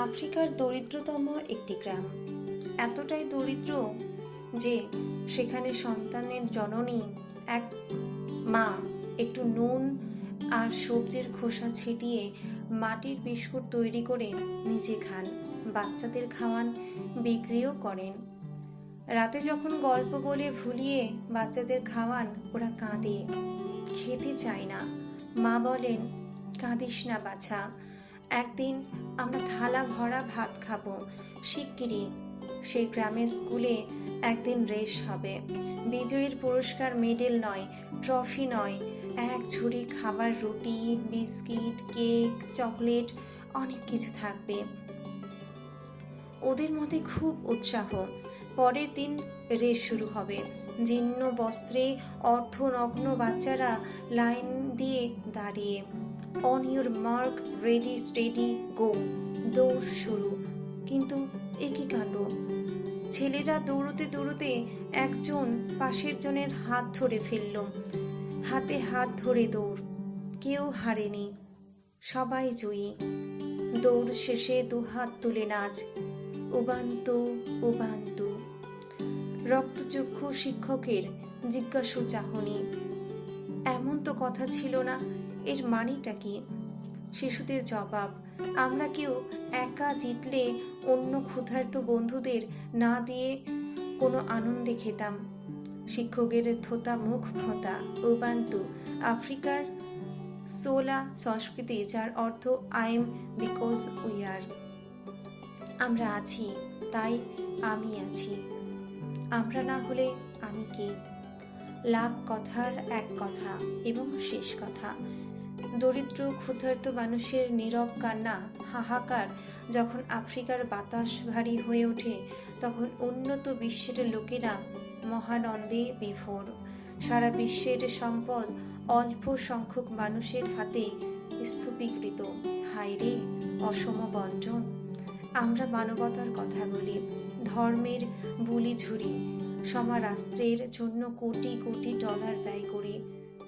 আফ্রিকার দরিদ্রতম একটি গ্রাম, এতটাই দরিদ্র যে সেখানে সন্তানের জননী এক মা একটু নুন আর সবজির খোসা ছিটিয়ে মাটির বিস্কুট তৈরি করে নিজে খান, বাচ্চাদের খাওয়ান, বিক্রিও করেন। রাতে যখন গল্প বলে ভুলিয়ে বাচ্চাদের খাওয়ান, ওরা কাঁদে, খেতে চায় না। মা বলেন, কাঁদিস না বাছা, একদিন আমরা থালা ভরা ভাত খাবো শিগগিরই। সেই গ্রামের স্কুলে একদিন রেস হবে, বিজয়ীর পুরস্কার মেডেল নয়, ট্রফি নয়, এক ঝুড়ি খাবার, রুটি, বিস্কিট, কেক, চকলেট, অনেক কিছু থাকবে। ওদের মধ্যে খুব উৎসাহ। পরের দিন রেস শুরু হবে। জীর্ণ বস্ত্রে অর্ধনগ্ন বাচ্চারা লাইন দিয়ে দাঁড়িয়ে, on your mark, ready, steady, go, দৌড় শুরু। কিন্তু একই কাণ্ড, ছেলেরা দৌড়তে দৌড়তে একজন পাশের জনের হাত ধরে ফেলল। হাতে হাত ধরে দৌড়, কেউ হারেনি, সবাই জয়ী। দৌড় শেষে দুহাত তুলে নাচ, উবান্তু উবান্তু। রক্তচক্ষু শিক্ষকের জিজ্ঞাসু চাহনি, এমন তো কথা ছিল না, এর মানেটা কি? শিশুদের জবাব, আমরা কেউ একা জিতলে অন্য ক্ষুধার্ত বন্ধুদের না দিয়ে কোনো আনন্দে খেতাম। শিক্ষকের থোতা মুখ ভোঁতা, উবান্তু আফ্রিকার সোলা সংস্কৃতি, যার অর্থ I am because we are. আমরা আছি তাই আমি আছি, আমরা না হলে আমি কে? লাভ কথার এক কথা এবং শেষ কথা। দরিদ্র ক্ষুধার্ত মানুষের নীরব কান্না, হাহাকার যখন আফ্রিকার বাতাস ভারী হয়ে ওঠে, তখন উন্নত বিশ্বের লোকেরা মহানন্দে বিভোর। সারা বিশ্বের সম্পদ অল্প সংখ্যক মানুষের হাতে স্থূপীকৃত। হায়রে অসম বণ্টন! আমরা মানবতার কথা বলি, ধর্মের বুলি ঝুরি, সমারাস্ত্রের জন্য কোটি কোটি ডলার ব্যয় করি,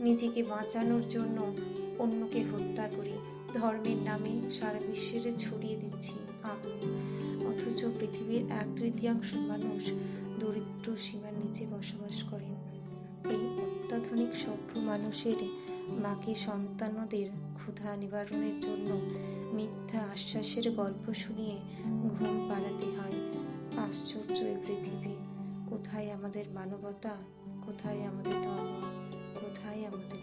নিজেকে বাঁচানোর জন্য অন্যকে হত্যা করি, ধর্মের নামে সারা বিশ্বের ছড়িয়ে দিচ্ছি আগুন। অথচ পৃথিবীর 1/3 মানুষ দরিদ্র সীমার নিচে বসবাস করেন। এই অত্যাধুনিক সভ্য মানুষের মাকে সন্তানদের ক্ষুধা নিবারণের জন্য মিথ্যা আশ্বাসের গল্প শুনিয়ে ঘুম পাড়াতে হয়। আশ্চর্য এই পৃথিবী! কোথায় আমাদের মানবতা? কোথায় আমাদের ধর্ম? কোথায় আমাদের